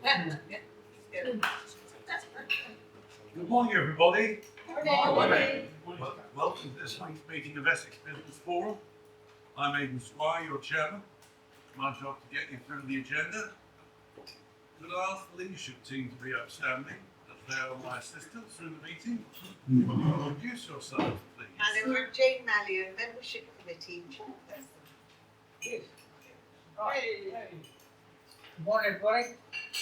Good morning, everybody. Good morning. Welcome to this week's meeting of Essex Business Forum. I'm Aidan, Squire, your chairman. It's my job to get you through the agenda. Could I ask the leadership team to be upstanding, as they are my assistants through the meeting? Introduce yourselves, please. And we're Jane Mallion, Membership Committee Chairperson. Right. Good morning, everybody.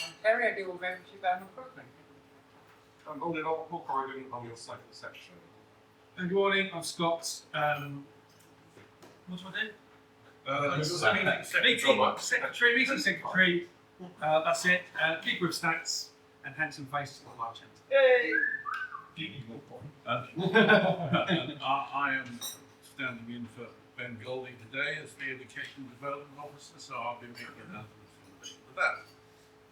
I'm Terry, I deal with membership and recruitment. I'm holding on Paul Corrigan on your second section. Good morning, I'm Scott. What do I do? Meeting secretary. That's it. Keeper of stats and handsome face on my channel. I am standing in for Ben Goldie today as the Education Development Officer, so I'll be making announcements for that.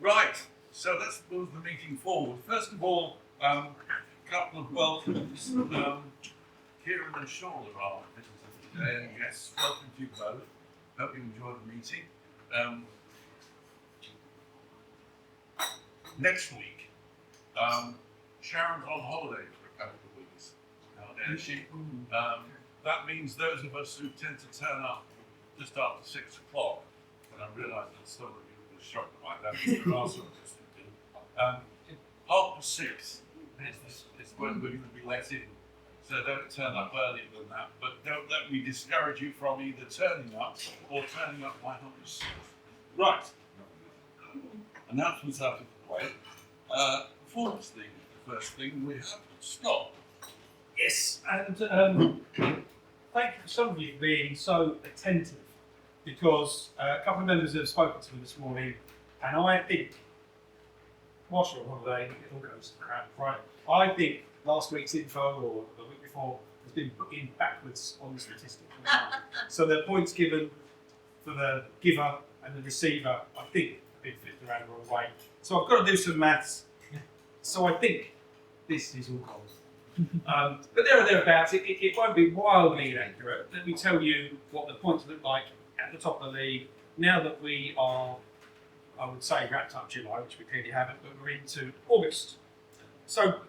Right, so let's move the meeting forward. First of all, a couple of welcomes. Kieran and Sean are our visitors today, and yes, welcome to you both. Hope you enjoy the meeting. Next week, Sharon's on holiday for a couple of weeks. Now, is she? That means those of us who tend to turn up just after 6 o'clock, and I realise that some of you were shocked by that, but there are some of us that do. 6:30 is when we're going to be let in. So don't turn up earlier than that, but don't let me discourage you from either turning up or turning up by 6:30. Right. Announcements out of the way. Performance thing, the first thing we have. Scott. Yes, and thank you for some of you being so attentive, because a couple of members have spoken to me this morning, and I think, whilst you're on holiday, it all goes to crap, right? I think last week's info or the week before has been put in backwards on the statistics. So the points given for the giver and the receiver, I think, have been flipped around the wrong way. So I've got to do some maths. So I think this is all gold. But there or thereabouts, it won't be wildly inaccurate. Let me tell you what the points look like at the top of the league now that we are, I would say, wrapped up July, which we clearly haven't, but we're into August. So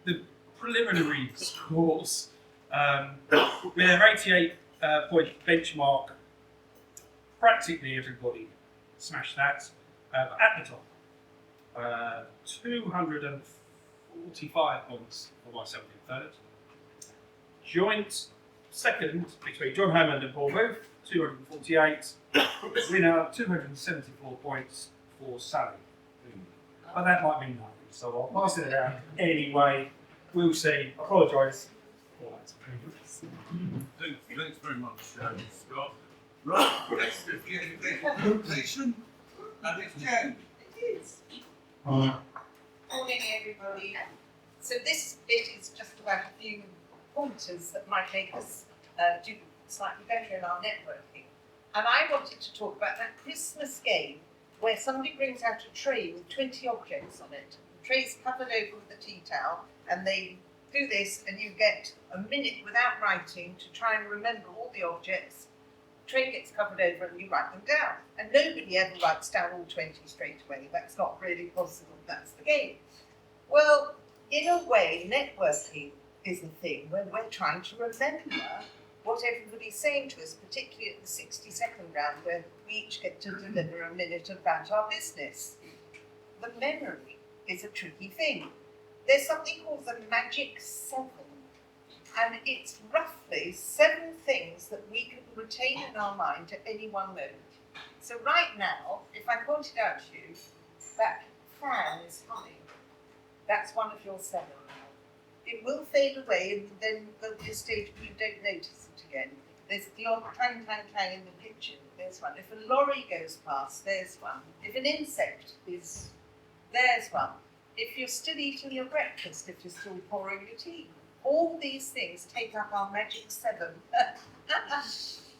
the preliminary scores, with their 88 point benchmark, practically everybody smashed that. At the top, 245 points for myself in third. Joint second between John Hammond and Paul Booth, 248. Winner, 274 points for Sally. But that might mean nothing, so I'll pass it around anyway. We'll see. I apologise for that. Thanks very much, Scott. Right, next is the education presentation, and it's Jen. It is. Morning, everybody. So this bit is just about a few pointers that might make us do slightly better in our networking. And I wanted to talk about that Christmas game where somebody brings out a tray with 20 objects on it. The tray's covered over with a tea towel, and they do this, and you get a minute without writing to try and remember all the objects. The tray gets covered over, and you write them down. And nobody ever writes down all 20 straight away. That's not really possible. That's the game. Well, in a way, networking is a thing where we're trying to remember what everybody's saying to us, particularly at the 60-second round, where we each get to deliver a minute about our business. The memory is a tricky thing. There's something called the Magic 7, and it's roughly 7 things that we can retain in our mind at any one moment. So right now, if I pointed out to you, that fan is humming. That's one of your 7 now. It will fade away, and then there'll be a stage where you don't notice it again. There's the odd clang, clang, clang in the kitchen. There's one. If a lorry goes past, there's one. If an insect is, there's one. If you're still eating your breakfast, if you're still pouring your tea. All these things take up our magic 7.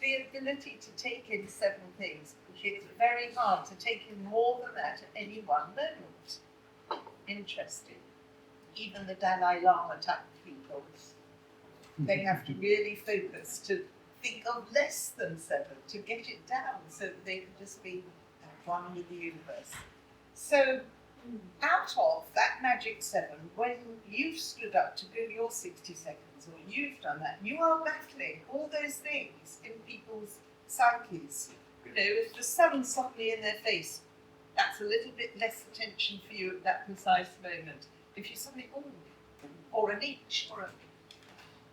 The ability to take in 7 things. It's very hard to take in more than that at any one moment. Interesting. Even the Dalai Lama type people, they have to really focus to think of less than 7 to get it down so that they can just be at one with the universe. So out of that magic 7, when you've stood up to do your 60 seconds, or you've done that, you are battling all those things in people's psyches. You know, if the sun's suddenly in their face, that's a little bit less attention for you at that precise moment. If you suddenly, or an inch,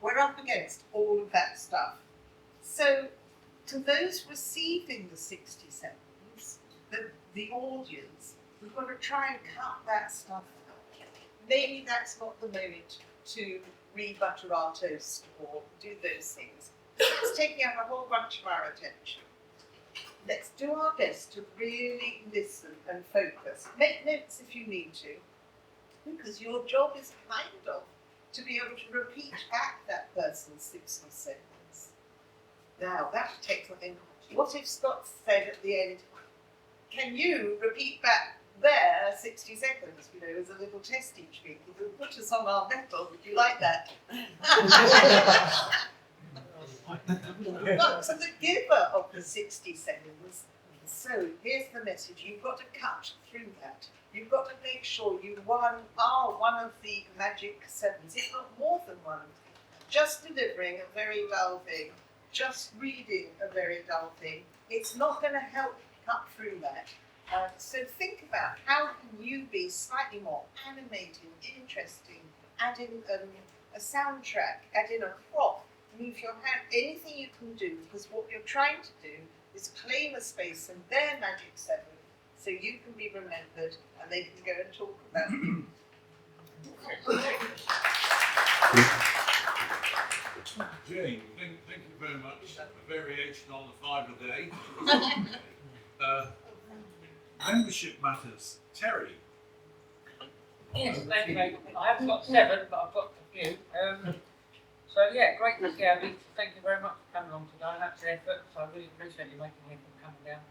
we're up against all of that stuff. So, to those receiving the 60 seconds, the audience, we've got to try and cut that stuff. Maybe that's not the moment to re-butter our toast or do those things. It's taking up a whole bunch of our attention. Let's do our best to really listen and focus. Make notes if you need to, because your job is kind of to be able to repeat back that person's 60 seconds. Now, that takes something. What if Scott said at the end, can you repeat back their 60 seconds, you know, as a little test each week? It will put us on our mettle. Would you like that? But to the giver of the 60 seconds, so here's the message. You've got to cut through that. You've got to make sure you are one of the magic 7s, if not more than one. Just delivering a very dull thing, just reading a very dull thing, it's not going to help cut through that. So think about how can you be slightly more animated, interesting, add in a soundtrack, add in a prop, move your hand, anything you can do, because what you're trying to do is claim a space in their magic 7 so you can be remembered and they can go and talk about you. Jane, thank you very much. A variation on the 5 a day. Membership matters. Terry. Yes, thank you. I haven't got 7, but I've got a few. So yeah, great to see you. Thank you very much for coming along today. That's the effort, so I really appreciate you making the effort coming down.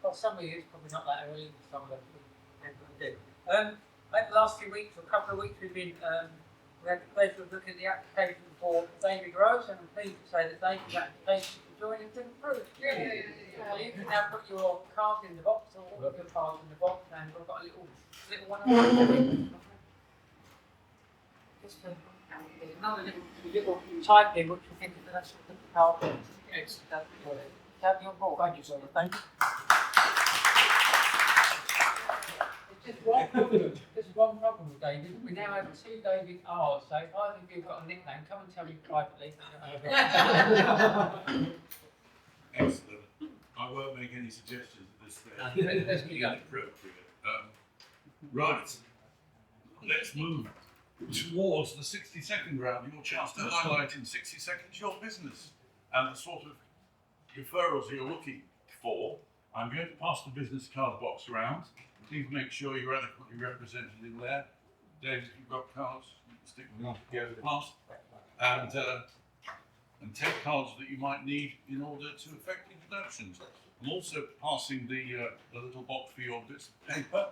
For some of you, it's probably not that early, some of them do. I think the last few weeks, or a couple of weeks, we had the pleasure of looking at the application for David Rose, and I'm pleased to say that David's application for joining has been approved. So you can now put your cards in the box, or all of your cards in the box, and we've got a little one of those. Just there's another little type in which I think is that's the card. It's have your board. Thank you, sir. Thank you. There's one problem with David. We now have 2 David R's, so if either of you have got a nickname, come and tell me privately. Excellent. I won't make any suggestions at this stage. Let's keep going. Inappropriate. Right. Let's move towards the 60-second round. Your chance to highlight in 60 seconds your business and the sort of referrals you're looking for. I'm going to pass the business card box around. Please make sure you're adequately represented in there. David, if you've got cards, stick them together fast. And take cards that you might need in order to effect introductions. I'm also passing the little box for your bits of paper.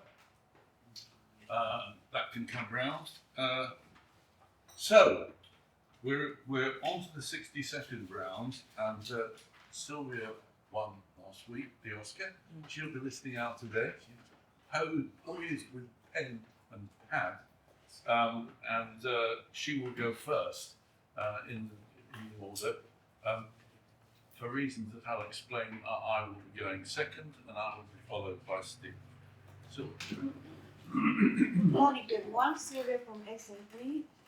That can come round. So we're on to the 60-second round, and Sylvia won last week the Oscar. She'll be listening out today. She's poised with pen and pad, and she will go first in the order. For reasons that I'll explain, I will be going second, and I will be followed by Steve. So. Morning everyone, Sylvia from Essex.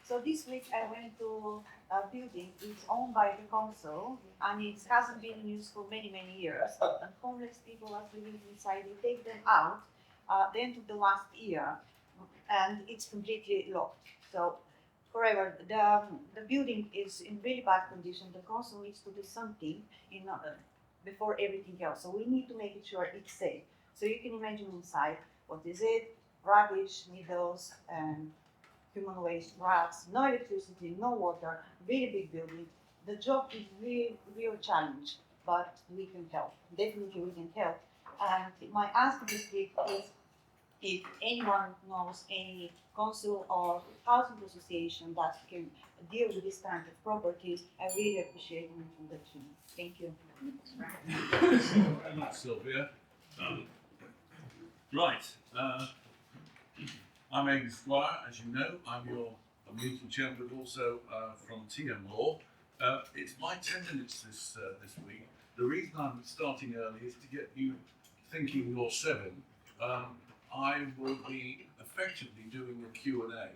So this week I went to a building. It's owned by the council and it hasn't been used for many years. And homeless people are living inside. They take them out at the end of the last year and it's completely locked. So forever, the building is in really bad condition. The council needs to do something before everything else. So we need to make sure it's safe. So you can imagine inside, what is it? Rubbish, needles, and human waste, rats, no electricity, no water, very big building. The job is real challenge, but we can help. Definitely we can help. And my ask this week is if anyone knows any council or housing association that can deal with this kind of properties, I really appreciate an introduction. Thank you. Thank you, Sylvia. Right. I'm Aidan Squire, as you know. I'm your meeting chairman, but also from TM Law. It's my 10 minutes this week. The reason I'm starting early is to get you thinking you're 7. I will be effectively doing a Q&A.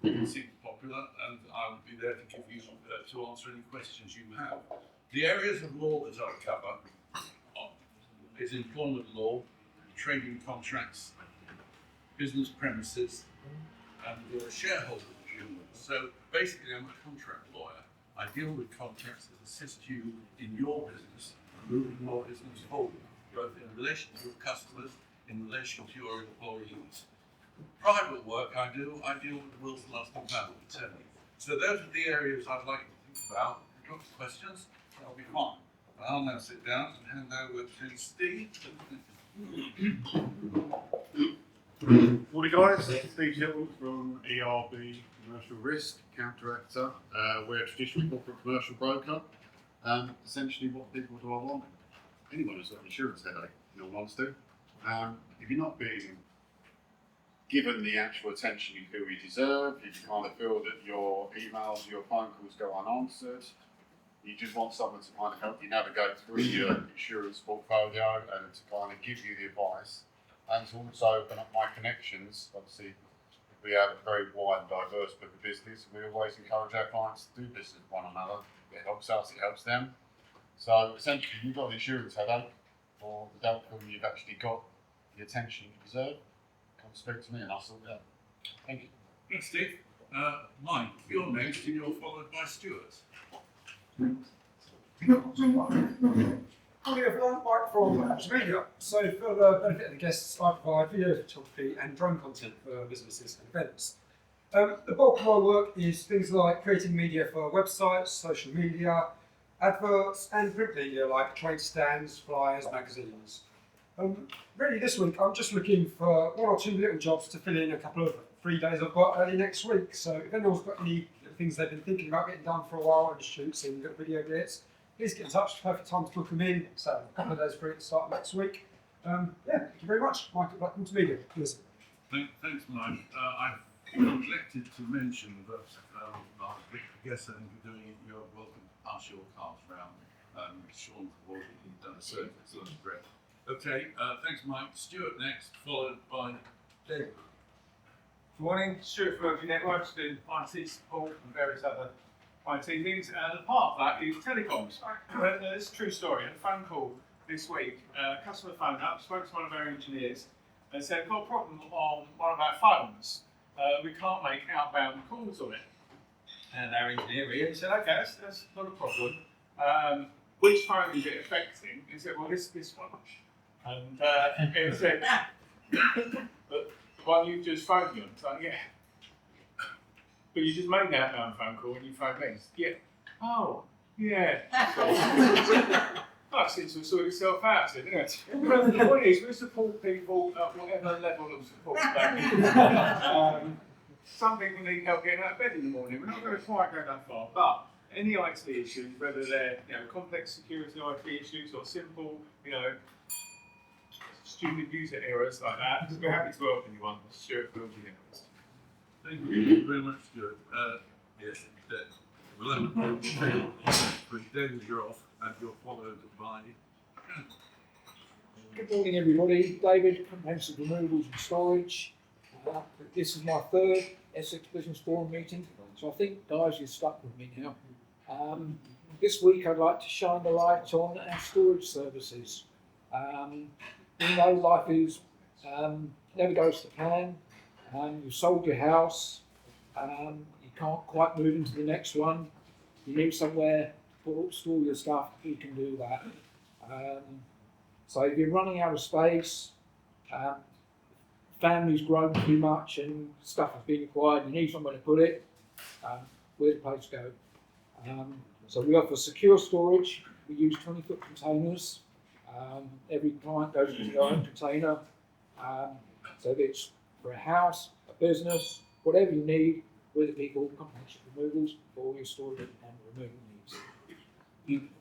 It seems popular, and I'll be there to give you to answer any questions you have. The areas of law that I cover is employment law, trading contracts, business premises, and shareholder agreements. So basically, I'm a contract lawyer. I deal with contracts that assist you in your business, moving your business forward, both in relation to your customers, in relation to your employees. Private work I deal with wills, trusts, and power of attorney. So those are the areas I'd like you to think about. If you've got questions, that'll be fine. I'll now sit down and hand over to Steve. Morning guys, Steve Hilton from ERB Commercial Risk, Counteractor. We're a traditional corporate commercial broker. Essentially what people do I want? Anyone who's got an insurance headache, in all honesty. If you're not being given the actual attention you feel you deserve, if you kind of feel that your emails, your phone calls go unanswered, you just want someone to kind of help you navigate through your insurance portfolio and to kind of give you the advice, and to also open up my connections. Obviously, we have a very wide and diverse book of business, and we always encourage our clients to do business with one another. It helps us, it helps them. So essentially, you've got an insurance headache, or you don't feel you've actually got the attention you deserve, come speak to me and I'll sort it out. Thank you. Thanks, Steve. Mike, you're next, and you're followed by Stuart. Morning everyone, Mike from Essex Media. So for the benefit of the guests, I provide video photography and drone content for businesses and events. The bulk of my work is things like creating media for websites, social media, adverts and print media like trade stands, flyers, magazines. Really this week I'm just looking for 1 or 2 little jobs to fill in a couple of free days I've got early next week. So if anyone's got any things they've been thinking about getting done for a while and shoots and little video bits, please get in touch. Perfect time to book them in. So a couple of days free to start next week. Yeah, thank you very much. Mike at Black Multimedia. Listen. Thanks, Mike. I've neglected to mention that last week, I guess I think you're doing it, you're welcome to pass your cards round. Sean's already done a survey, so that's great. Okay, thanks, Mike. Stuart next, followed by David. Good morning, Stuart from Energy Networks, doing IT support and various other IT things. And part of that is telecoms. It's a true story. I had a phone call this week. A customer phoned up, spoke to one of our engineers, and said, "I've got a problem on one of our phones. We can't make outbound calls on it." And our engineer really said, "Okay, that's not a problem. Which phone is it affecting?" He said, "Well, this one." And he said, "But the one you just phoned me on." So yeah. But you just made an outbound phone call and you phoned me. Yeah. Oh, yeah. That seems to sort itself out, isn't it? The point is, we support people at whatever level of support. Some people need help getting out of bed in the morning. We're not going to quite go that far, but any IT issues, whether they're complex security IT issues or simple, stupid user errors like that, we're happy to help anyone. Stuart will be honest. Thank you very much, Stuart. Yes, we'll have a David, you're off, and you're followed by. Good morning, everybody. David, Comprehensive Removals and Storage. This is my 3rd Essex Business Forum meeting, so I think, guys, you're stuck with me now. This week, I'd like to shine the light on our storage services. Life is never goes to plan. You've sold your house, you can't quite move into the next one, you need somewhere to store your stuff, you can do that. So if you're running out of space, family's grown too much and stuff has been acquired, you need somewhere to put it, where's the place to go? So we offer secure storage, we use 20-foot containers, every client goes into their own container, so if it's for a house, a business, whatever you need, we're the people comprehensive removals for all your storage and removal needs.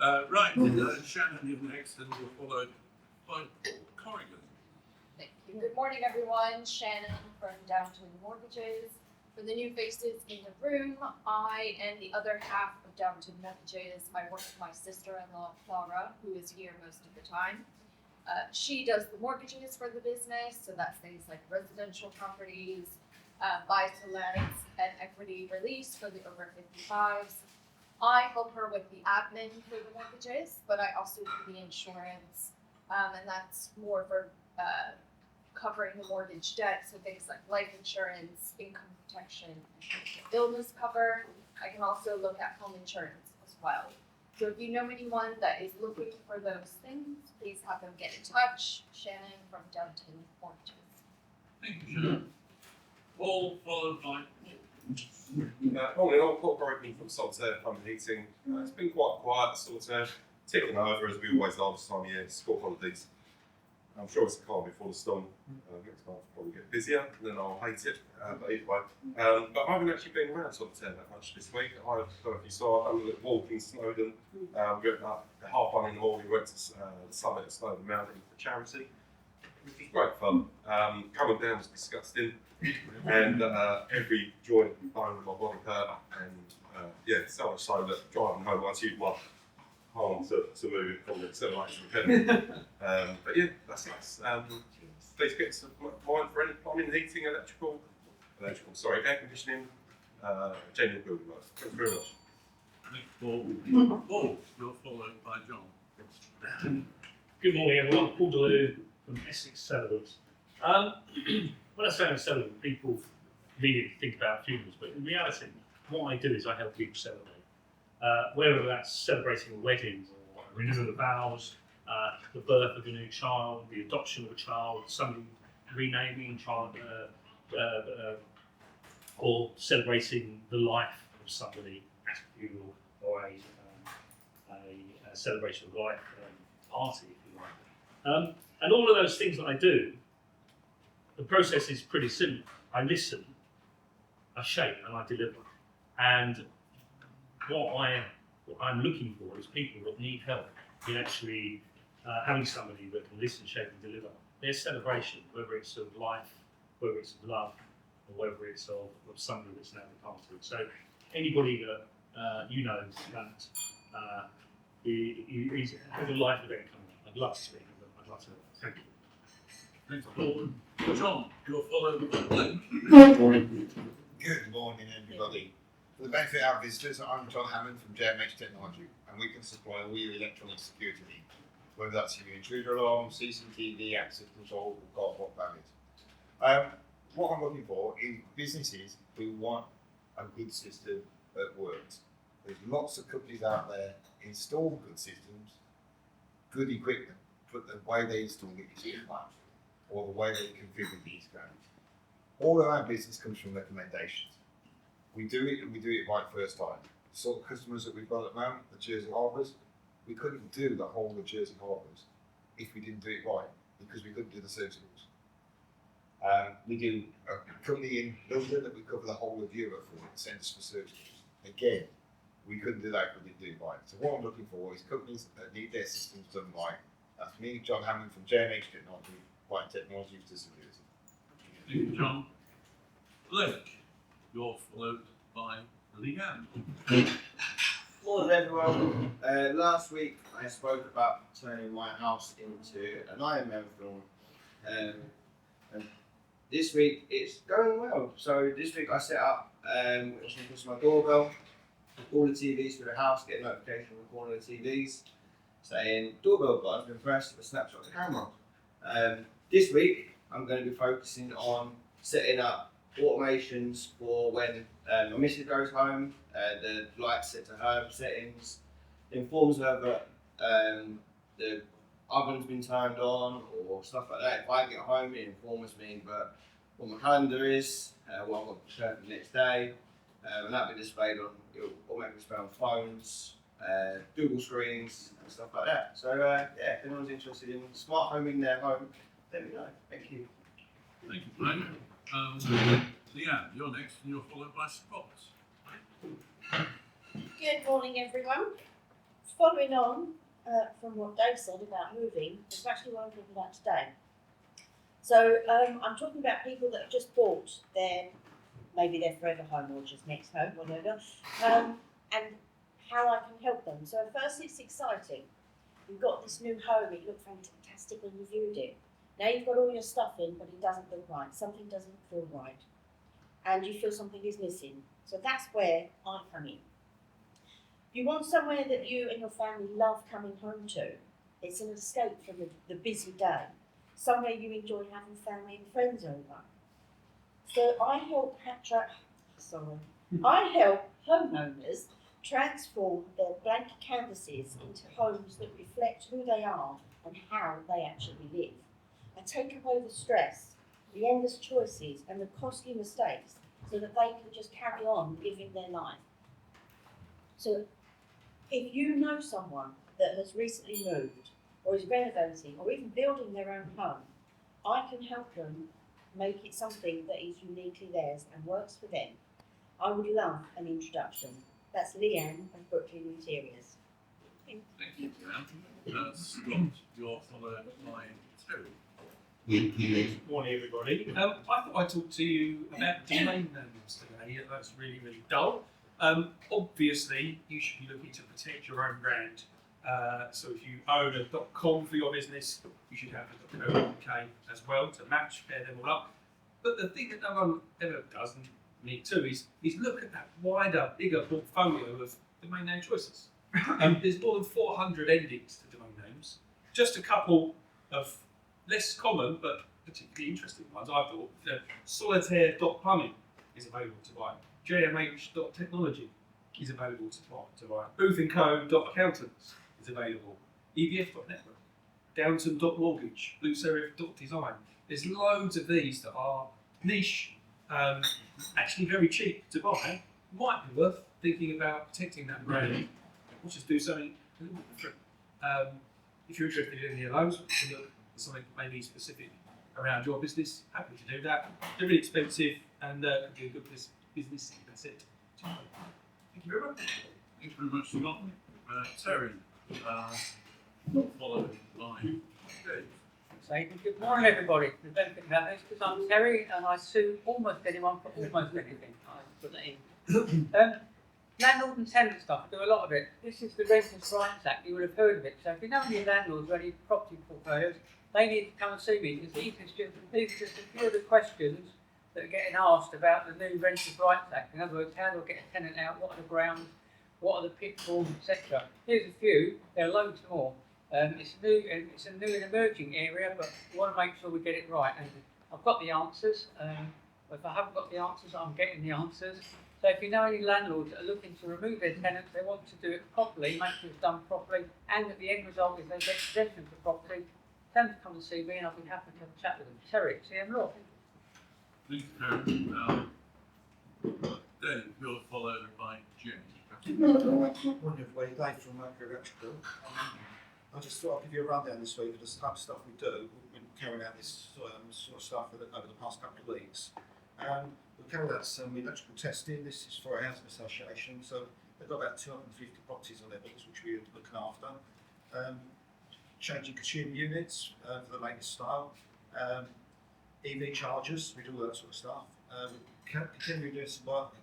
Shannon, you're next, and you're followed by Corrigan. Thank you. Good morning, everyone. Shannon from Downton Mortgages. For the new faces in the room, I am the other half of Downton Mortgages. I work with my sister-in-law, Clara, who is here most of the time. She does the mortgages for the business, so that's things like residential properties, buy-to-lets, and equity release for the over 55s. I help her with the admin for the mortgages, but I also do the insurance, and that's more for covering the mortgage debt, so things like life insurance, income protection, illness cover. I can also look at home insurance as well. So if you know anyone that is looking for those things, please have them get in touch. Shannon from Downton Mortgages. Thank you, Shannon. All followed by Morning, I'm Paul Broken from Solitaire Home and Heating. It's been quite quiet, sort of ticking over as we always are this time of year, school holidays. I'm sure it's calm before the storm. Next month will probably get busier, and then I'll hate it. But either way. But I haven't actually been around Solitaire that much this week. I don't know if you saw, I'm a little walk in Snowdon. We went up at 1:30 in the morning, went to the summit of Snowdon Mountain for charity, which was great fun. Coming down was disgusting, and every joint and bone in my body hurt, and yeah, so much so that driving home I used my arm to move it from the acceleration pedal. But yeah, that's nice. Please get some mind for any plumbing, heating, air conditioning, general building work. Thank you very much. Paul, you're followed by John. Good morning, everyone. Paul DeLue from Essex Celebrants. When I say I'm celebrant, people immediately think about funerals, but in reality, what I do is I help people celebrate. Whether that's celebrating weddings or renewal of vows, the birth of a new child, the adoption of a child, somebody renaming a child, or celebrating the life of somebody at a funeral or a celebration of life party, if you like. And all of those things that I do, the process is pretty simple. I listen, I shape, and I deliver. And what I'm looking for is people that need help in actually having somebody that can listen, shape, and deliver their celebration, whether it's of life, whether it's of love, or whether it's of somebody that's now departed. So anybody that you know that is has a life event coming up, I'd love to speak with them. I'd love to. Thank you. Thanks, Paul. John, you're followed by Blake. Good morning, everybody. For the benefit of our visitors, I'm John Hammond from JMH Technology, and we can supply all your electronic security needs, whether that's your intruder alarm, CCTV, access control, or guard barriers. What I'm looking for is businesses who want a good system that works. There's lots of companies out there install good systems, good equipment, but the way they install it is crap, or the way they configure these grounds. All of our business comes from recommendations. We do it, and we do it right first time. The sort of customers that we've got at the moment, the Jersey Harbours, we couldn't do the whole of Jersey Harbours if we didn't do it right, because we couldn't do the service rules. We do a company in London that we cover the whole of Europe for, the Centres for Service rules. Again, we couldn't do that if we didn't do it right. So what I'm looking for is companies that need their systems done right. That's me, John Hammond from JMH Technology, White Technology to Security. Thank you, John. Blake, you're followed by Leanne. Morning, everyone. Last week I spoke about turning my house into an Iron Man film, and this week it's going well. So this week I set up my doorbell, all the TVs for the house, get a notification from all the TVs saying doorbell button been pressed with a snapshot of the camera. This week I'm going to be focusing on setting up automations for when my missus goes home, the lights set to her settings, informs her that the oven's been turned on or stuff like that. If I get home, it informs me but what my calendar is, what I've got prepared for the next day, and that'll be displayed on, it'll automatically display on phones, Google screens and stuff like that. So yeah, if anyone's interested in smart home in their home, let me know. Thank you. Thank you, Blake. Leanne, you're next, and you're followed by Scott. Good morning, everyone. following on from what Dave said about moving, it's actually what I'm talking about today. So I'm talking about people that have just bought maybe their forever home or just next home, whatever, and how I can help them. So at first it's exciting. You've got this new home, it looked fantastic when you viewed it. Now you've got all your stuff in, but it doesn't look right. Something doesn't feel right. And you feel something is missing. So that's where I come in. You want somewhere that you and your family love coming home to. It's an escape from the busy day. Somewhere you enjoy having family and friends over. So I help homeowners transform their blank canvases into homes that reflect who they are and how they actually live. I take away the stress, the endless choices and the costly mistakes so that they can just carry on living their life. So if you know someone that has recently moved or is renovating or even building their own home, I can help them make it something that is uniquely theirs and works for them. I would love an introduction. That's Leanne of Brentwood Interiors. Thank you, Leanne. Scott, you're followed by Terry. Morning, everybody. I thought I'd talk to you about domain names today. That's really, really dull. Obviously, you should be looking to protect your own brand. So if you own a .com for your business, you should have a .co.uk as well to match, pair them all up. But the thing that no one ever doesn't need to is look at that wider, bigger portfolio of domain name choices. There's more than 400 endings to domain names. Just a couple of less common but particularly interesting ones. I thought solitaire.plumbing is available to buy. jmh.technology is available to buy. Booth&co.accountants is available. evf.network, downton.mortgage, blueserif.design. There's loads of these that are niche, actually very cheap to buy. Might be worth thinking about protecting that brand or just do something a little bit different. If you're interested in any of those, you can look for something maybe specific around your business. Happy to do that. They're really expensive and could be a good business asset. Thank you very much. Thanks very much, Scott. Terry, followed by Dave. Say good morning, everybody. The benefit of that is because I'm Terry and I sue almost anyone for almost anything. I put that in. Landlord and tenant stuff, I do a lot of it. This is the Renters' Rights Act, you would have heard of it. So if you know any landlords or any property portfolios, they need to come and see me because these are just a few of the questions that are getting asked about the new Renters' Rights Act. In other words, how do I get a tenant out? What are the grounds? What are the pitfalls, etc. Here's a few. There are loads more. It's a new and emerging area, but we want to make sure we get it right. And I've got the answers. But if I haven't got the answers, I'm getting the answers. So if you know any landlords that are looking to remove their tenants, they want to do it properly, make sure it's done properly, and that the end result is they get possession of the property, tell them to come and see me, and I'll be happy to have a chat with them. Terry, CM Law. Thank you, Terry. Dave, you're followed by Jim. Morning, everybody. Dave from Mercury Electrical. I just thought I'd give you a rundown this week of the type of stuff we do. We've been carrying out this sort of stuff over the past couple of weeks. We've carried out some electrical testing. This is for a housing association, so they've got about 250 properties on their books, which we're looking after. Changing consumer units for the latest style. EV chargers, we do all that sort of stuff. We continue doing some work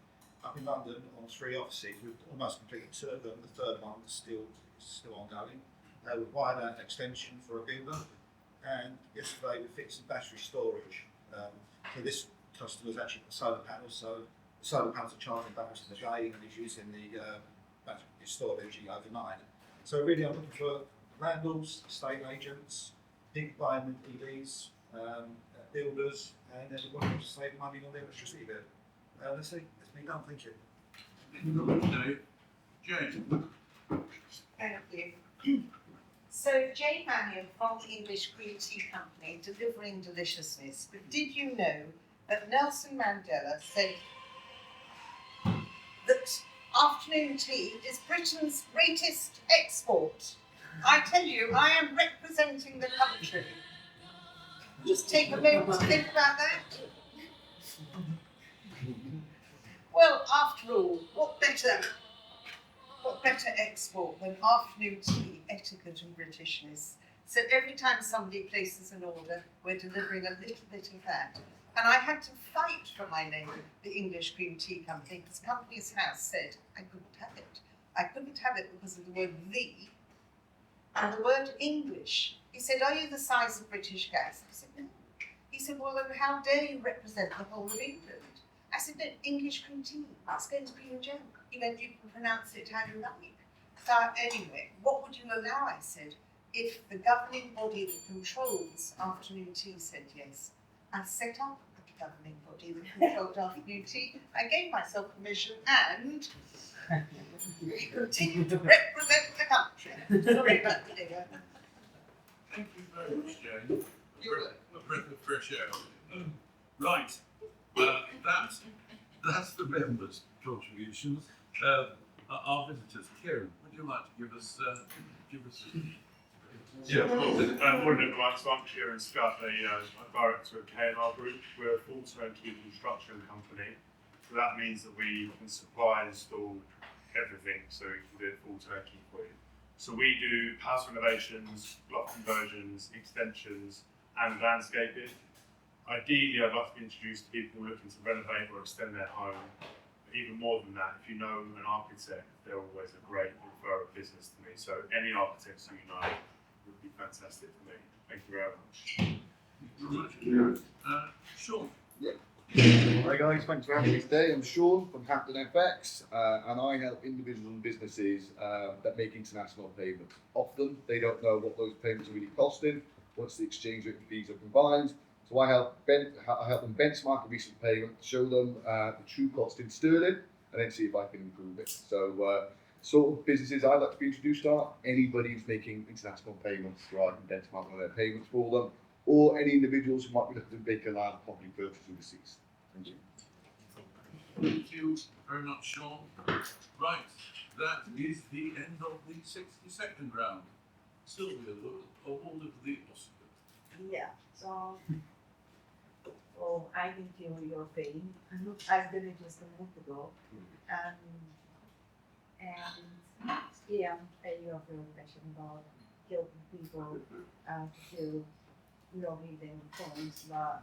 up in London on 3 offices. We've almost completed 2 of them. The third one is still ongoing. We've wired out an extension for a builder, and yesterday we fixed some battery storage. So this customer's actually got solar panels, so the solar panels are charging batteries in the day and is using the battery stored energy overnight. So really I'm looking for landlords, estate agents, people buying EVs, builders, and everyone who wants to save money on their electricity bill. Let's see, it's been done, thank you. Thank you very much, Dave. Jane. Thank you. So, Jane Mannion from the English Green Tea Company, delivering deliciousness. But did you know that Nelson Mandela said that afternoon tea is Britain's greatest export? I tell you, I am representing the country. Just take a moment to think about that. Well, after all, what better what better export than afternoon tea, etiquette and Britishness? So every time somebody places an order, we're delivering a little bit of that. And I had to fight for my name, the English Green Tea Company, because Companies House said I couldn't have it. I couldn't have it because of the word "the" and the word English. He said, "Are you the size of British Gas?" I said, "No." He said, "Well, then how dare you represent the whole of England?" I said, "No, English Green Tea, it's going to be a joke. You know, you can pronounce it how you like." So anyway, what would you allow, I said, if the governing body that controls afternoon tea said yes? I set up a governing body that controlled afternoon tea. I gave myself permission and we continue to represent the country. Sorry about the dinner. Thank you very much, Jane. A breath of fresh air. Right, that's the members' contributions. Our visitors, Kieran, would you like to give us? Yeah, of course. Morning everyone, so I'm Kieran Scott, a director of K&R Group. We're a full turnkey construction company, so that means that we can supply and install everything, so we can do it full turnkey for you. So we do house renovations, block conversions, extensions, and landscaping. Ideally, I'd like to be introduced to people looking to renovate or extend their home. But even more than that, if you know an architect, they're always a great referral business to me. So any architects who you know would be fantastic for me. Thank you very much. Sean. Hi guys, thanks for having me today. I'm Sean from Hampton FX, and I help individuals and businesses that make international payments. Often they don't know what those payments are really costing once the exchange rate and fees are combined. So I help them benchmark a recent payment, show them the true cost in sterling, and then see if I can improve it. So sort of businesses I like to be introduced are anybody who's making international payments, so I can benchmark on their payments for them, or any individuals who might be looking to make a large property purchase overseas. Thank you. Thank you very much, Sean. Right, that is the end of the 60-second round. Sylvia, all of the Oscars. Yeah, so I can feel your pain. I've done it just a month ago. And yeah, you are very passionate about helping people to lobby their points, but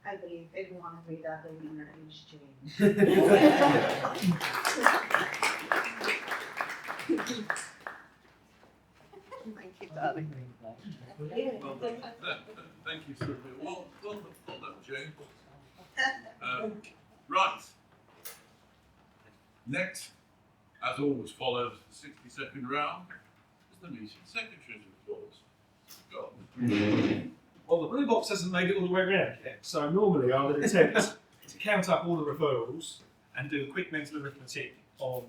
I believe everyone agreed that the winner is Jane. Thank you, darling. Thank you, Sylvia. Well done, Jane. Right. Next, as always follows the 60-second round, is the meeting secretary's report. Go on. Well, the blue box hasn't made it all the way around yet, so normally I would attempt to count up all the referrals and do a quick mental arithmetic on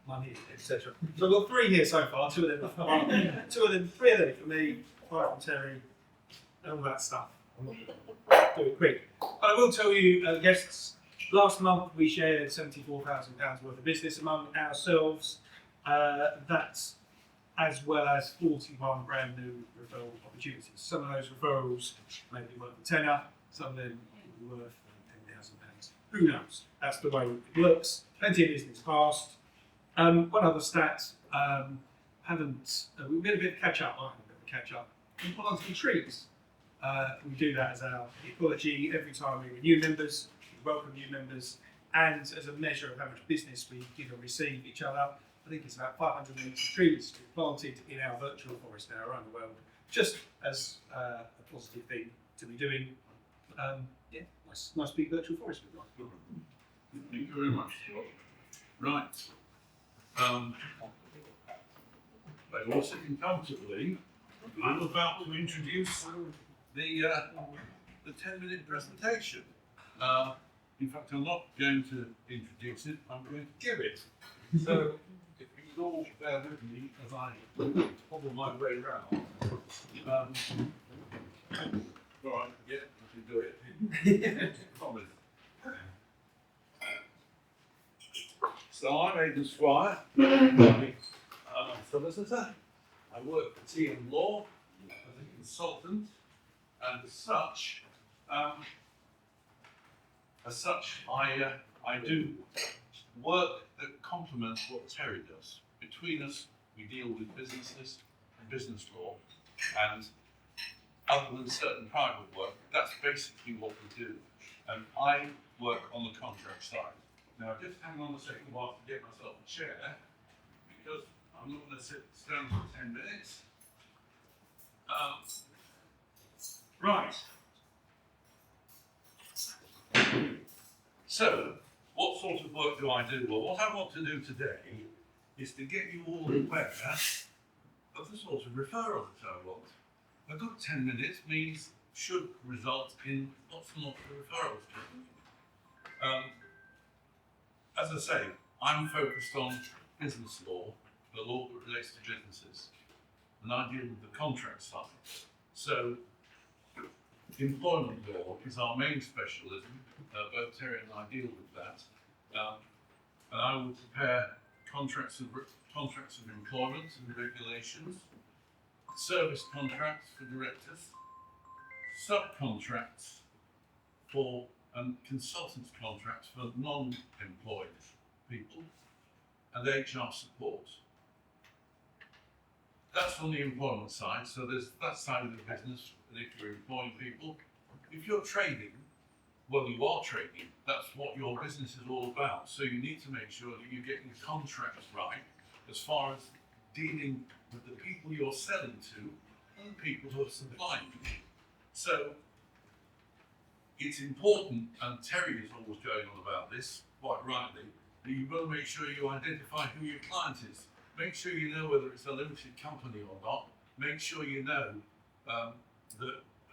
money, etc. So I've got 3 here so far, 2 of them are 3 of them for me, 5 from Terry, and all that stuff. I'm not going to do it quick. But I will tell you, guests, last month we shared £74,000 worth of business among ourselves. That's as well as 41 brand new referral opportunities. Some of those referrals may be worth a tenner, some of them will be worth £10,000. Who knows? That's the way it works. Plenty of business passed. One other stat, we'll get a bit of catch up, in planting trees. We do that as our ecology every time we renew members, we welcome new members, and as a measure of how much business we give and receive each other. I think it's about 580 trees planted in our virtual forest now around the world, just as a positive thing to be doing. Yeah, nice big virtual forest we've got. Thank you very much. Right. They all sitting comfortably. I'm about to introduce the 10-minute presentation. In fact, I'm not going to introduce it, I'm going to give it. So, if you could all bear with me as I hobble my way around. All right, yeah, I can do it. Promise. So I'm Aidan Squire. I'm a solicitor. I work for T&M Law as a consultant, and as such, I do work that complements what Terry does. Between us, we deal with businesses and business law, and other than certain private work, that's basically what we do. And I work on the contract side. Now, just hang on a second while I get myself a chair, because I'm not going to stand for 10 minutes. Right. So, what sort of work do I do? Well, what I want to do today is to get you all aware of the sort of referral that I want. A good 10 minutes should result in lots and lots of referrals to me. As I say, I'm focused on business law, the law that relates to businesses, and I deal with the contract side. So, employment law is our main specialism. Both Terry and I deal with that. And I will prepare contracts of employment and regulations, service contracts for directors, subcontracts for and consultants contracts for non-employed people, and HR support. That's on the employment side, so there's that side of the business, and if you're employing people. If you're trading, well, you are trading, that's what your business is all about, so you need to make sure that you're getting the contracts right as far as dealing with the people you're selling to and the people who are supplying you. So, it's important, and Terry is always going on about this, quite rightly, that you've got to make sure you identify who your client is. Make sure you know whether it's a limited company or not. Make sure you know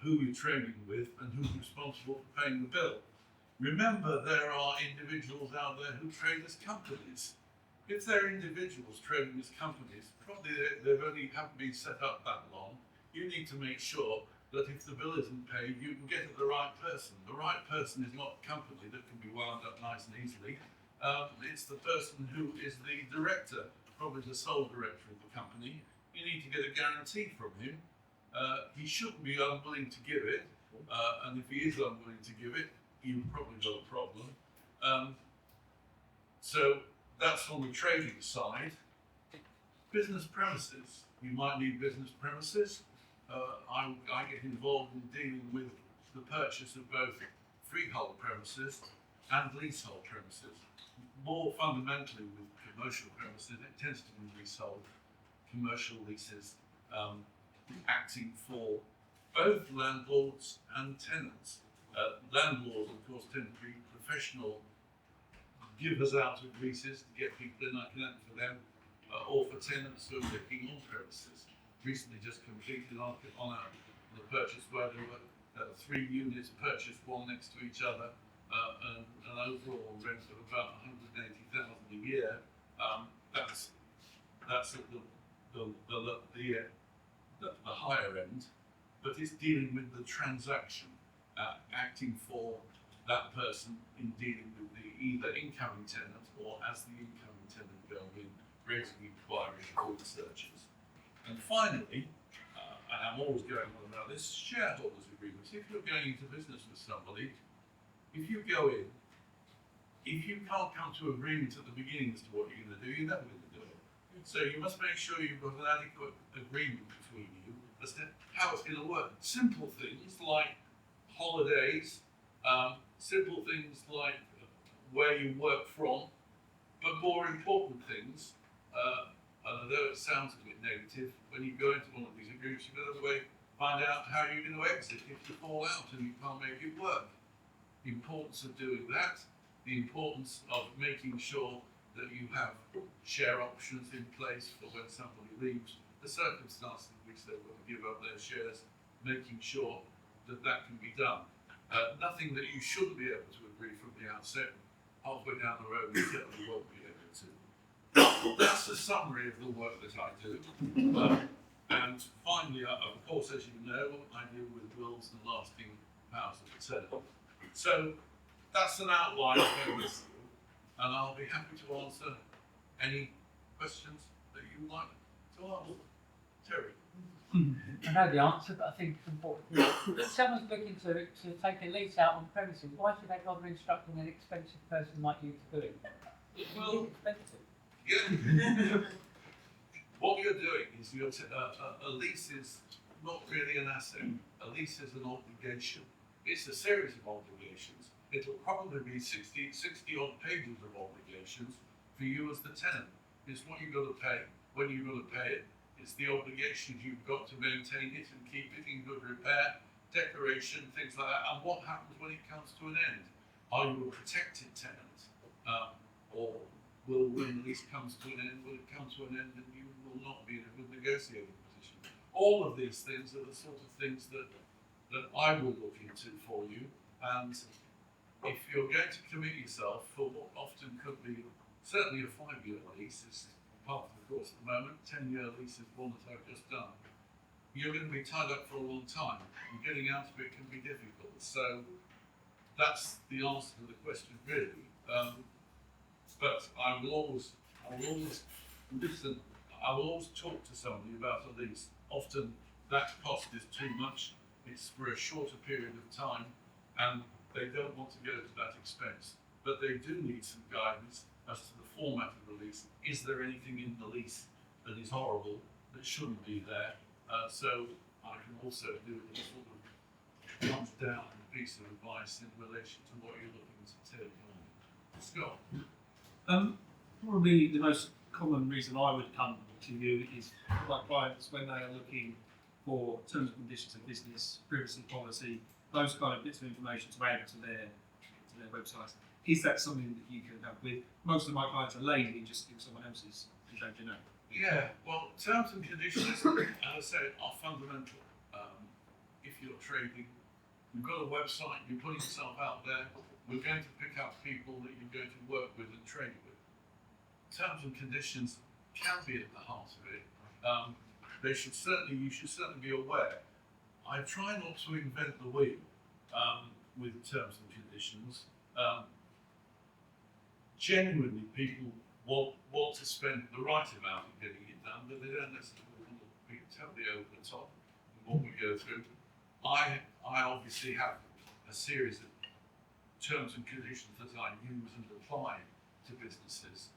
who you're trading with and who's responsible for paying the bill. Remember, there are individuals out there who trade as companies. If they're individuals trading as companies, probably haven't been set up that long. You need to make sure that if the bill isn't paid, you can get at the right person. The right person is not a company that can be wound up nice and easily. It's the person who is the director, probably the sole director of the company. You need to get a guarantee from him. He shouldn't be unwilling to give it, and if he is unwilling to give it, you've probably got a problem. So that's on the trading side. Business premises. You might need business premises. I get involved in dealing with the purchase of both freehold premises and leasehold premises. More fundamentally with commercial premises, it tends to be leasehold, commercial leases, acting for both landlords and tenants. Landlords, of course, tend to be professional givers out of leases to get people in, I can act for them, or for tenants who are living on premises. Recently just completed on a purchase where there were 3 units purchased, one next to each other, and an overall rent of about $180,000 a year. That's at the higher end, but it's dealing with the transaction, acting for that person in dealing with the either incoming tenant or as the incoming tenant going in, raising inquiries or searches. And finally, and I'm always going on about this, shareholders agreements. If you're going into business with somebody, if you go in, if you can't come to agreement at the beginning as to what you're going to do, you're never going to do it. So you must make sure you've got an adequate agreement between you as to how it's going to work. Simple things like holidays, simple things like where you work from, but more important things, and although it sounds a bit negative, when you go into one of these agreements, you've got to find out how you're going to exit if you fall out and you can't make it work. The importance of doing that, the importance of making sure that you have share options in place for when somebody leaves, the circumstances in which they will give up their shares, making sure that that can be done. Nothing that you shouldn't be able to agree from the outset, halfway down the road you certainly won't be able to. That's a summary of the work that I do. And finally, of course, as you know, I deal with wills and lasting powers of attorney. So that's an outline of everything, and I'll be happy to answer any questions that you would like to ask. Terry. I know the answer, but I think it's important. If someone's looking to take a lease out on premises, why should they bother instructing an expensive person like you to do it? Well, Expensive. yeah. What you're doing is a lease is not really an asset. A lease is an obligation. It's a series of obligations. It'll probably be 60 odd pages of obligations for you as the tenant. It's what you've got to pay, when you've got to pay it. It's the obligations you've got to maintain it and keep it in good repair, decoration, things like that. And what happens when it comes to an end? Are you a protected tenant? Or when the lease comes to an end, will it come to an end and you will not be in a good negotiating position? All of these things are the sort of things that I will look into for you. And if you're going to commit yourself for what often could be certainly a 5-year lease, is part of the course at the moment, 10-year lease is one that I've just done, you're going to be tied up for a long time, and getting out of it can be difficult. So that's the answer to the question, really. But I will always listen. I will always talk to somebody about a lease. Often that cost is too much. It's for a shorter period of time, and they don't want to go to that expense. But they do need some guidance as to the format of the lease. Is there anything in the lease that is horrible, that shouldn't be there? So I can also do a sort of comes down piece of advice in relation to what you're looking to take on. Scott? Probably the most common reason I would come to you is my clients when they are looking for terms and conditions of business, privacy policy, those kind of bits of information to add to their websites. Is that something that you can help with? Most of my clients are lazy and just give someone else's, don't you know? Yeah, well, terms and conditions, as I say, are fundamental. If you're trading, you've got a website, you're putting yourself out there, we're going to pick up people that you're going to work with and trade with. Terms and conditions can be at the heart of it. You should certainly be aware. I try not to invent the wheel with terms and conditions. Genuinely, people want to spend the right amount in getting it done, but they don't necessarily want to be totally over the top in what we go through. I obviously have a series of terms and conditions that I use and apply to businesses.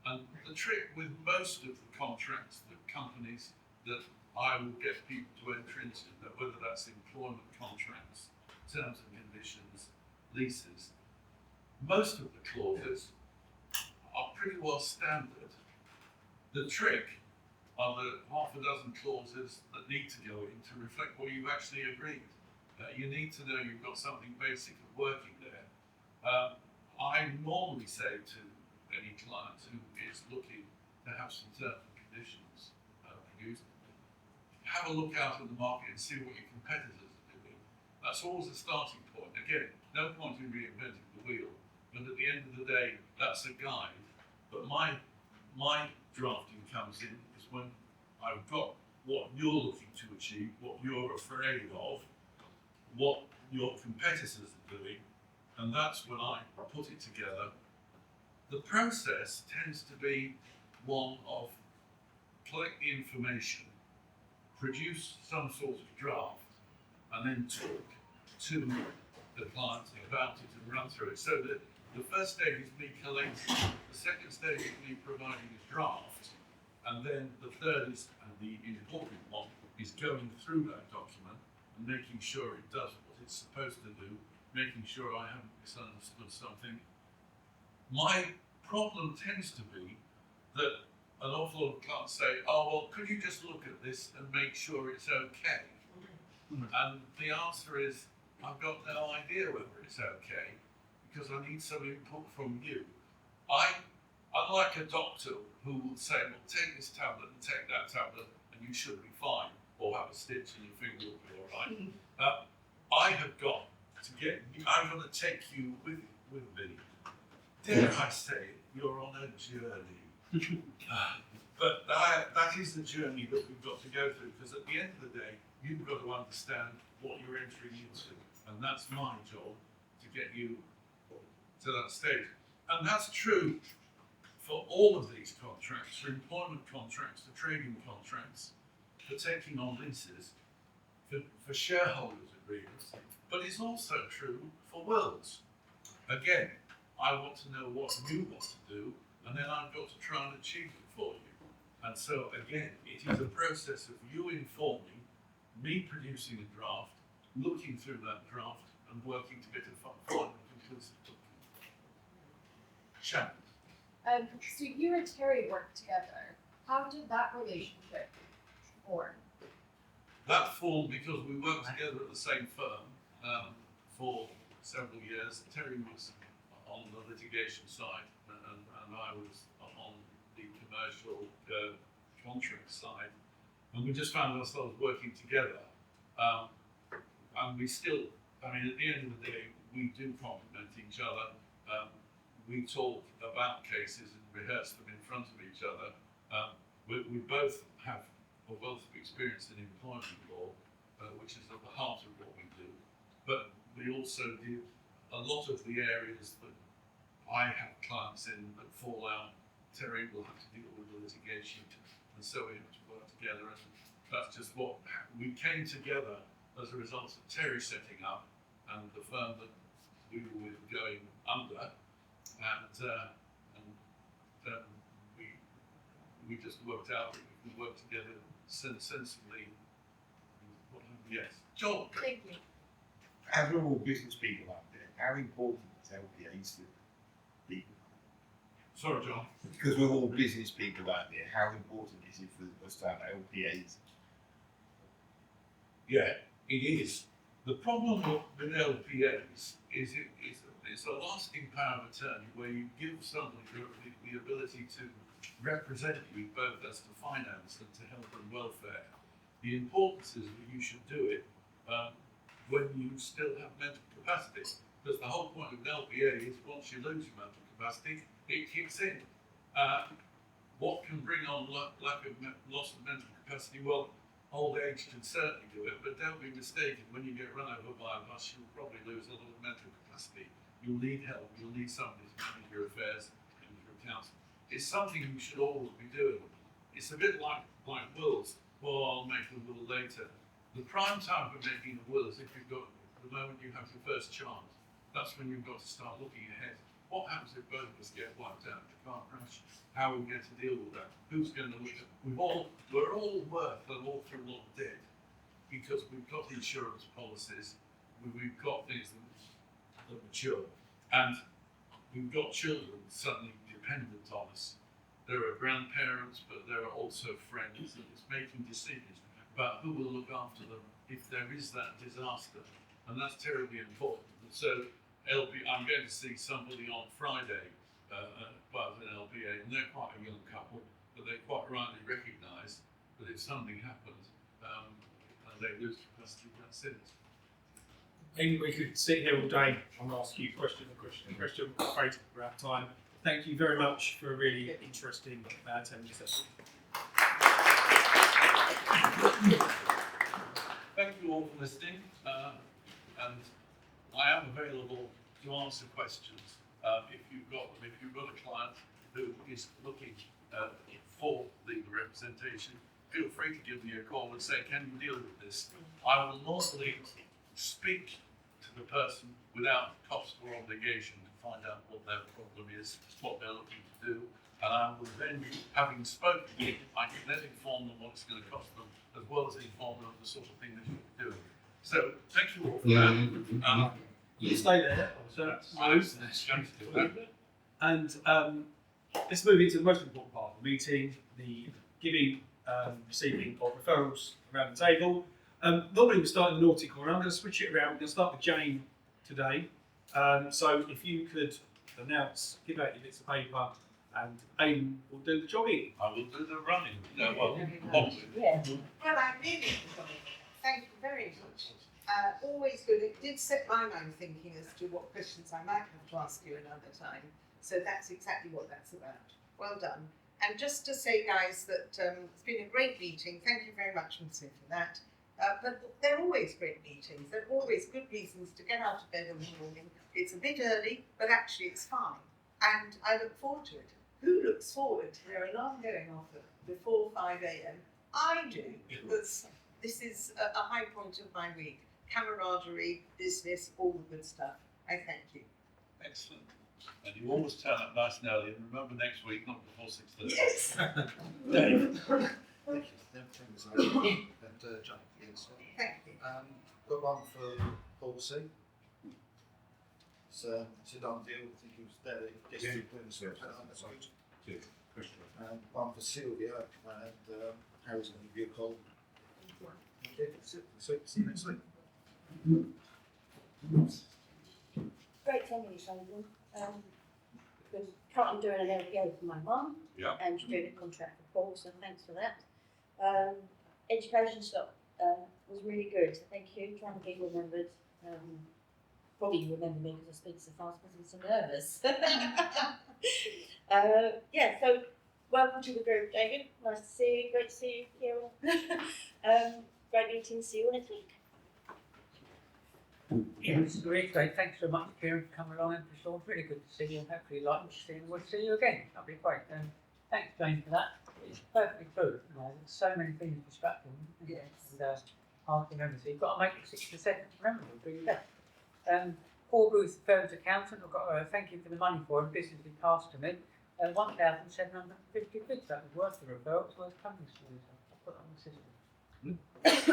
And the trick with most of the contracts that companies that I will get people to enter into, that whether that's employment contracts, terms and conditions, leases, most of the clauses are pretty well standard. The trick are the half a dozen clauses that need to go in to reflect what you actually agreed. You need to know you've got something basic of working there. I normally say to any client who is looking to have some terms and conditions produced, have a look out at the market and see what your competitors are doing. That's always a starting point. Again, no point in reinventing the wheel, but at the end of the day, that's a guide. But my drafting comes in is when I've got what you're looking to achieve, what you're afraid of, what your competitors are doing, and that's when I put it together. The process tends to be one of collect the information, produce some sort of draft, and then talk to the client about it and run through it. So that the first stage is me collecting, the second stage is me providing a draft, and then the third is, and the important one, is going through that document and making sure it does what it's supposed to do, making sure I haven't misunderstood something. My problem tends to be that an awful lot of clients say, oh, well, could you just look at this and make sure it's okay? And the answer is, I've got no idea whether it's okay, because I need some input from you. Unlike a doctor who will say, well, take this tablet and take that tablet and you should be fine, or have a stitch in your finger will be all right. I have got to I'm going to take you with me. Dare I say, you're on a journey. But that is the journey that we've got to go through, because at the end of the day, you've got to understand what you're entering into. And that's my job, to get you to that stage. And that's true for all of these contracts, for employment contracts, for trading contracts, for taking on leases, for shareholders agreements, but it's also true for wills. Again, I want to know what you want to do, and then I've got to try and achieve it for you. And so again, it is a process of you informing, me producing a draft, looking through that draft, and working to get a final conclusive document. Shannon. So you and Terry worked together. How did that relationship form? That formed because we worked together at the same firm for several years. Terry was on the litigation side, and I was on the commercial contract side, and we just found ourselves working together. And we still, I mean, at the end of the day, we do complement each other. We talk about cases and rehearse them in front of each other. We both have a wealth of experience in employment law, which is at the heart of what we do. But we also do a lot of the areas that I have clients in that fall out. Terry will have to deal with the litigation, and so we have to work together. And that's just what we came together as a result of Terry setting up and the firm that we were going under, and we just worked out that we can work together sensibly. Yes, John. Thank you. As we're all business people out there, how important is LPAs to people? Sorry, John. Because we're all business people out there, how important is it for us to have LPAs? Yeah, it is. The problem with LPAs is it's a lasting power of attorney where you give somebody the ability to represent you both as to finance and to health and welfare. The importance is that you should do it when you still have mental capacity. Because the whole point of an LPA is once you lose your mental capacity, it kicks in. What can bring on loss of mental capacity? Well, old age can certainly do it, but don't be mistaken. When you get run over by a bus, you'll probably lose a lot of mental capacity. You'll need help. You'll need somebody to manage your affairs and your accounts. It's something you should always be doing. It's a bit like wills. Well, I'll make a will later. The prime time for making a will is if you've got the moment you have your first child. That's when you've got to start looking ahead. What happens if both of us get wiped out? The car crash. How are we going to deal with that? Who's going to look at? We're all worth an awful lot dead because we've got insurance policies. We've got things that mature, and we've got children suddenly dependent on us. There are grandparents, but there are also friends, and it's making decisions about who will look after them if there is that disaster, and that's terribly important. And so, I'm going to see somebody on Friday, well, an LPA, and they're quite a young couple, but they quite rightly recognise that if something happens and they lose capacity, that's it. Maybe we could sit here all day and ask you question. I'm afraid we're out of time. Thank you very much for a really interesting 10-minute session. Thank you all for listening, and I am available to answer questions if you've got them. If you've got a client who is looking for legal representation, feel free to give me a call and say, can you deal with this? I will normally speak to the person without cost or obligation to find out what their problem is, what they're looking to do, and I will then, having spoken to them, I can then inform them what it's going to cost them, as well as inform them of the sort of thing they should be doing. So, thank you all for that. You stay there. So, and let's move into the most important part of the meeting, the giving, receiving of referrals around the table. Normally we start in the naughty corner. I'm going to switch it around. We're going to start with Jane today. So if you could announce, give out your bits of paper, and Aidan will do the jogging. I will do the running. No, well, Well, I really enjoyed it. Thank you very much. Always good. It did set my mind thinking as to what questions I might have to ask you another time. So that's exactly what that's about. Well done. And just to say, guys, that it's been a great meeting. Thank you very much, Monsieur, for that. But they're always great meetings. They're always good reasons to get out of bed in the morning. It's a bit early, but actually it's fine. And I look forward to it. Who looks forward to their alarm going off before 5 a.m? I do, because this is a high point of my week. Camaraderie, business, all the good stuff. I thank you. Excellent. And you always turn up nice and early, and remember next week, not before 6:30. Yes. Dave. Thank you. And Jane, yes. Thank you. Got one for Paul C. It's a done deal. I think he was there yesterday doing the script. One for Sylvia, and Harry's going to give you a call. Yeah, that's it. See you next week. Great to meet you, Aidan. Because currently I'm doing an LPO for my mum, Yeah. and you're doing a contract for Paul, so thanks for that. Education stuff was really good, so thank you. Trying to be remembered. Probably you remember me because I speak so fast because I'm so nervous. Yeah, so welcome to the group, David. Nice to see you. Great to see you, Kieran. Great meeting. See you next week. Yeah, it's great. Thanks so much, Kieran, for coming along and for Sean. Really good to see you. Hopefully you like what you see and we'll see you again. That'll be great. Thanks, Jane, for that. It's perfectly true. You know, there's so many things distracting. Yes. And hard to remember. So you've got to make it 60 seconds to remember them. Do your best. Paul Booth, firm's accountant. I've got to thank you for the money for him. Business he passed to me. 1,750 quid. That was worth the referral. It's worth coming to you. I'll put that on the system. Thank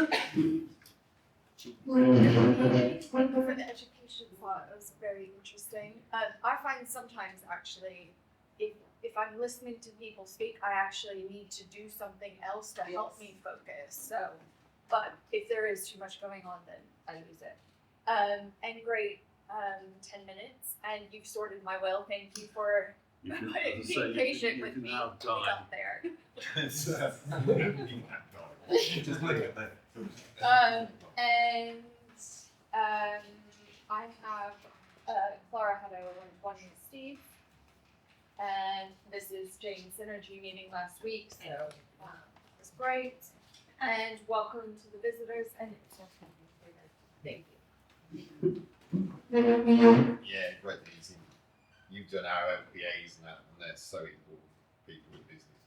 you for the education part. It was very interesting. I find sometimes actually, if I'm listening to people speak, I actually need to do something else to help me focus. So, but if there is too much going on, then I lose it. And great, 10 minutes, and you've sorted my will. Thank you for being patient with me. It's up there. And I have Clara had a one with Steve, and this is Jane's synergy meeting last week, so it was great. And welcome to the visitors, and thank you. Yeah, great meeting. You've done our LPAs and that, and they're so important people in business.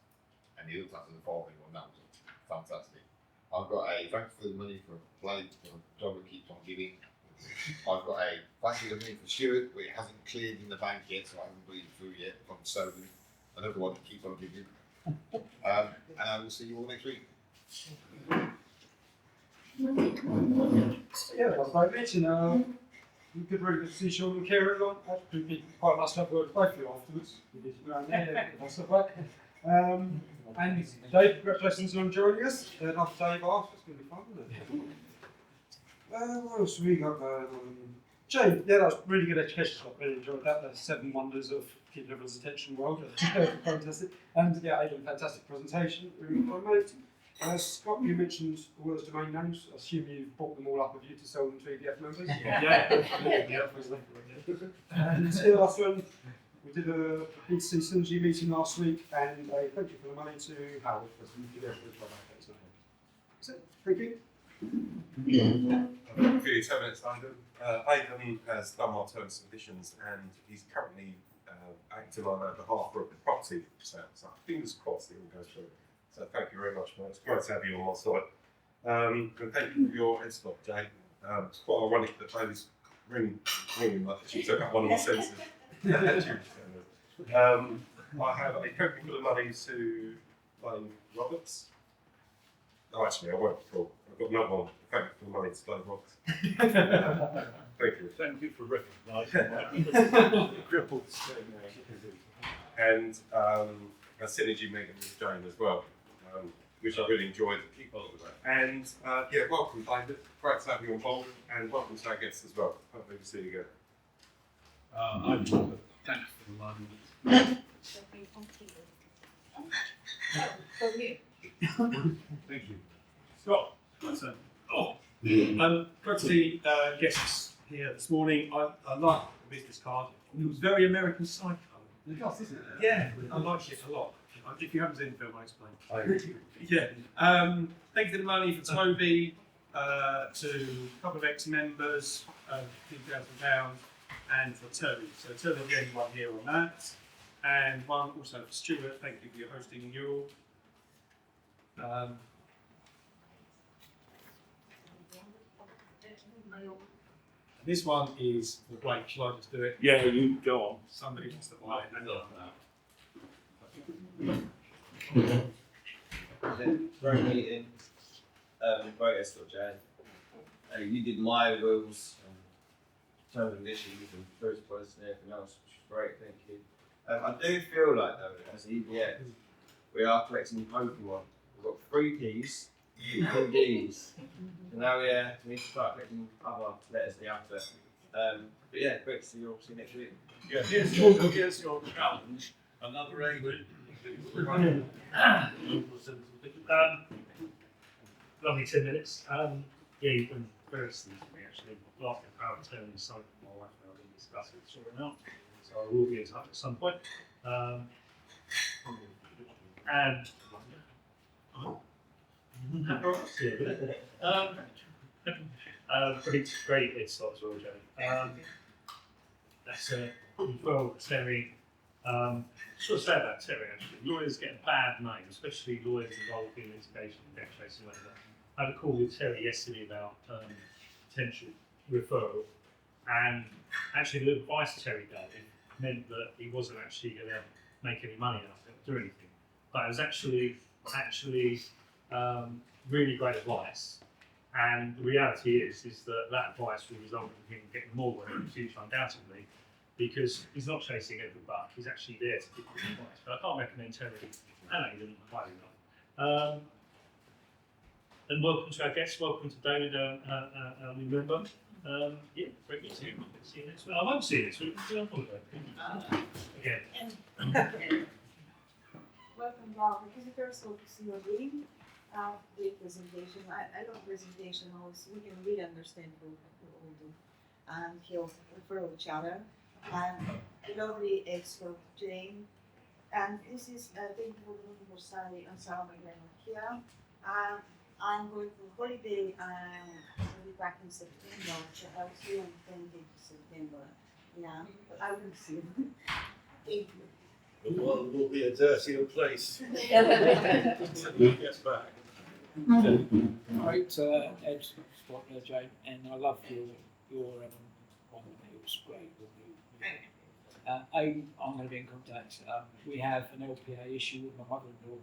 And you looked after the farming one, that was fantastic. I've got a thank you for the money for play, for John that keeps on giving. I've got a thank you to me for Stuart, but it hasn't cleared in the bank yet, so I haven't bleeded through yet from Solon. Another one to keep on giving. And I will see you all next week. Yeah, that was great meeting. Good, really good to see Sean and Kieran along. Actually, quite nice to have a word with both of you afterwards. We did around there, that's stuff like. And Dave, congratulations on joining us. Another Dave off, it's going to be fun, isn't it? What else have we got going on? Jane, yeah, that was really good education. I really enjoyed that. The 7 wonders of keeping everyone's attention well. Fantastic. And yeah, Aidan, fantastic presentation. Really fun, mate. Scott, you mentioned all those domain names. I assume you've bought them all up with you to sell them to EDF members? Yeah. And the last one, we did a B2C Synergy meeting last week, and a thank you for the money to Howard for some EDF members. That's it. Thank you. I've got a few 10 minutes, Aidan has done our terms and conditions, and he's currently acting on behalf of the property sale. So fingers crossed it all goes through. So thank you very much, mate. It's great to have you on my side. And thank you for your headstock, Jane. It's quite ironic that David's ringing like she took up one of my senses. I have a thank you for the money to Dave Roberts. Oh, actually, I won't recall. I've got another one. Thank you for the money to Dave Roberts. Thank you. Thank you for recognising crippled. And a synergy meeting with Jane as well, which I really enjoyed. And yeah, welcome, David. Great to have you on board, and welcome to our guests as well. Hopefully we'll see you again. I've got a thank you for the money. Thank you. Scott, great to see guests here this morning. I like the business card. It was very American Psycho. It does, isn't it? Yeah, I like it a lot. If you haven't seen the film, I'll explain. Yeah. Thank you for the money for Toby, to a couple of ex-members, £50,000, and for Terry. So Terry will be the only one here on that. And one also for Stuart. Thank you for your hosting and your. This one is, wait, shall I just do it? Yeah, you go on. Somebody wants to buy it. Hang on. Great meeting. Great escort, Jay. You did my wills, terms and conditions, and first policy and everything else, which is great. Thank you. I do feel like though, as EBX, we are collecting Pokemon. We've got 3 keys, 2 Ds, and now we need to start collecting other letters in the alphabet. But yeah, great to see you all. See you next week. Yeah, here's your challenge. Another Aidan. Lovely 10 minutes. Yeah, you've been very sneaky to me actually. After power of attorney, something my wife and I have been discussing sorting out. So I will be in touch at some point. And pretty great headstart as well, Joe. That's a referral Terry. Sort of say about Terry actually. Lawyers get a bad name, especially lawyers involved in litigation, debt chasing, whatever. I had a call with Terry yesterday about potential referral, and actually the advice Terry gave meant that he wasn't actually going to make any money out of it, do anything. But it was actually really great advice. And the reality is that advice will result in him getting more work in the future, undoubtedly, because he's not chasing every buck. He's actually there to give you advice. But I can't recommend Terry and Aidan highly enough. And welcome to our guests. Welcome to David, our new member. Yeah, great to see you. See you next week. I won't see you next week. We'll be on holiday. Again. Welcome, Bob. Because it's very slow to see your reading. Great presentation. I love presentation always. We can really understand what we all do. And he'll refer each other. And lovely expert Jane. And this is thank you for the for Sally and Sarah McGregor here. I'm going for holiday. I'll be back in September. So I'll see you on 20th of September. Yeah, but I will see you. Thank you. The world will be a dirtier place. Yes, back. Great, Ed, spot there, Jane, and I love your one. It was great. I'm going to be in contact. We have an LPA issue with my mother-in-law,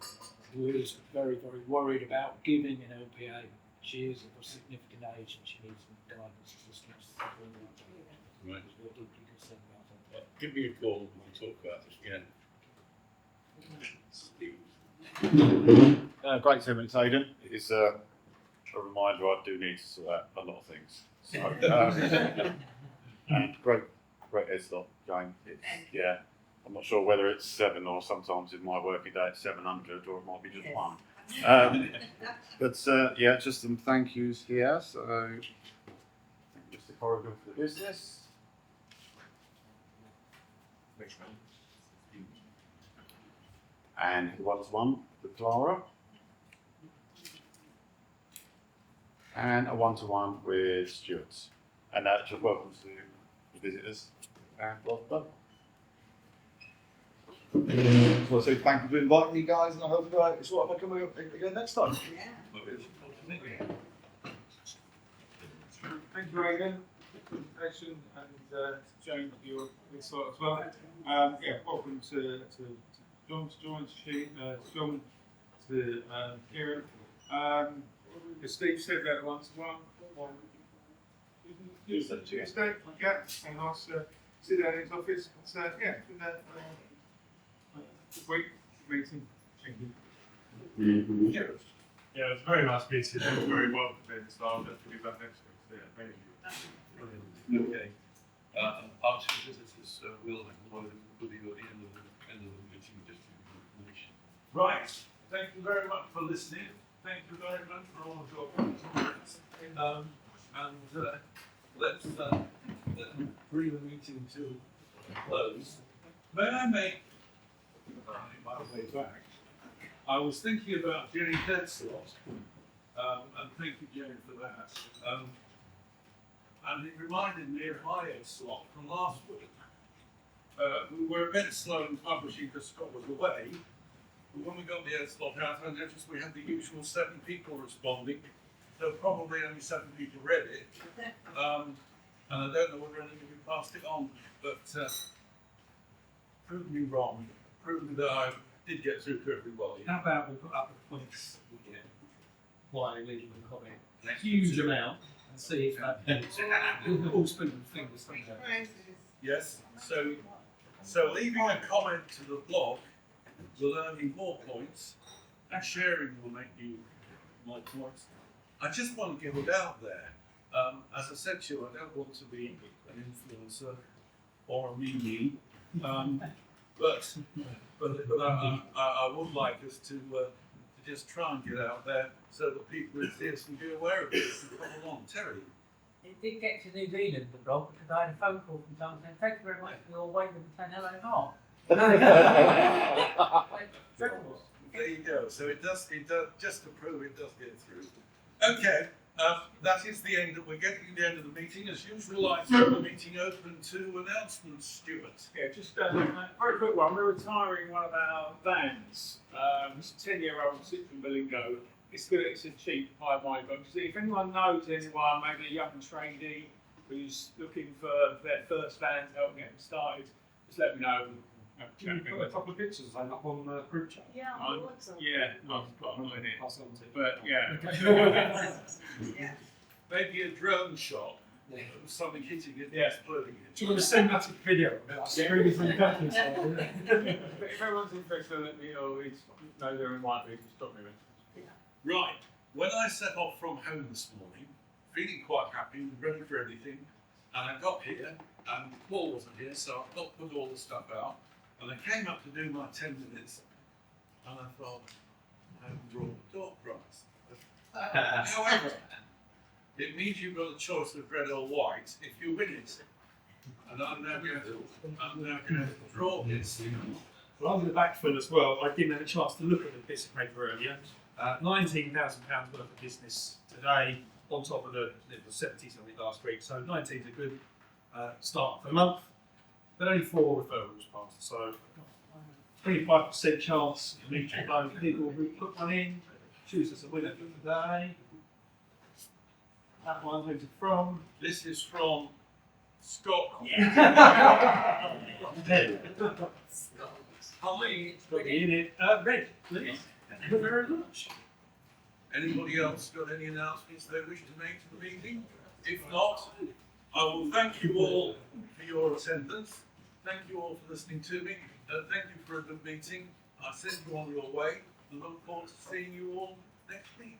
who is very, very worried about giving an LPA. She is of a significant age and she needs some guidance. Right. We're deeply concerned about that. Give me a call and we'll talk about this again. Great 10 minutes, Aidan. It's a reminder I do need to sort out a lot of things. So, and great headstart, Jane. Yeah, I'm not sure whether it's 7 or sometimes in my working day it's 700 or it might be just 1. But yeah, just some thank yous here. So, just the corridor for the business. And one-to-one with Clara. And a one-to-one with Stuart. And just welcome to the visitors. And well done. So I say thank you for inviting me, guys, and I hope it's all right if I come again next time. Thank you, Aidan. Presentation and Joan, your slot as well. Yeah, welcome to John, to Kieran. As Steve said, that one-to-one on Tuesday. Yeah, and nice to sit down in his office. So yeah, good week, meeting. Thank you. Yeah, it was a very nice meeting. It was very well prepared, so I'll definitely be back next week. So yeah, thank you. Okay. Our two visitors will employ them with you at the end of the meeting just to information. Right. Thank you very much for listening. Thank you very much for all of your comments. Let's bring the meeting to a close. May I make my way back? I was thinking about Jenny Headslot, and thank you, Jenny, for that. And it reminded me of my slot from last week. We were a bit slow in publishing because Scott was away. But when we got the slot out, I noticed we had the usual 7 people responding. So probably only 7 people read it. and I don't know whether any of you passed it on, but prove me wrong. Prove me that I did get through to everybody. How about we put up the points we get while they leave a comment, a huge amount, and see if that helps. We'll all spin the fingers. Yes. So leaving a comment to the blog will earn you more points, and sharing will make you more points. I just want to get it out there. As I said to you, I don't want to be an influencer or a meanie, but I would like us to just try and get out there so that people who see us can be aware of it and come along. Terry. It did get to New Zealand, the blog, because I had a phone call from someone saying, thank you very much for your wave and saying hello, Mark. There you go. So it does, just to prove it does get through. Okay, that is the end. We're getting to the end of the meeting. As usual, I throw the meeting open to announcements, Stuart. Yeah, just a very quick one. We're retiring one of our vans. It's a 10-year-old Citroen Berlingo. It's good. It's a cheap high mileage. If anyone knows anyone, maybe a young tradie who's looking for their first van to help get them started, just let me know. Can you put a couple of pictures up on the group chat? Yeah, yeah, I've got them in it. Pass on to. But yeah. Maybe a drone shot. Something hitting it, Yeah. exploding it. Do you want a cinematic video of it? Screaming from the company side, If everyone's interested, let me know. No, there might be. Just stop me. Right. When I set off from home this morning, feeling quite happy, ready for everything, and I got here, and Paul wasn't here, so I not put all the stuff out, and I came up to do my 10 minutes, and I thought, I haven't drawn the door prize. However, it means you've got a choice of red or white if you win it. And I'm now going to draw this. Well, I'm going to backfill as well. I didn't have a chance to look at the piece of paper earlier. £19,000 worth of business today, on top of the 70 something last week. So 19 is a good start for the month. But only 4 referrals passed. So 25% chance in each of those people who put one in. Choose as a winner for the day. That one, who's it from? This is from Scott. Hi, got me in it. Red, please. Thank you very much. Anybody else got any announcements they wish to make to the meeting? If not, I will thank you all for your attendance. Thank you all for listening to me. Thank you for a good meeting. I send you on your way and look forward to seeing you all next week.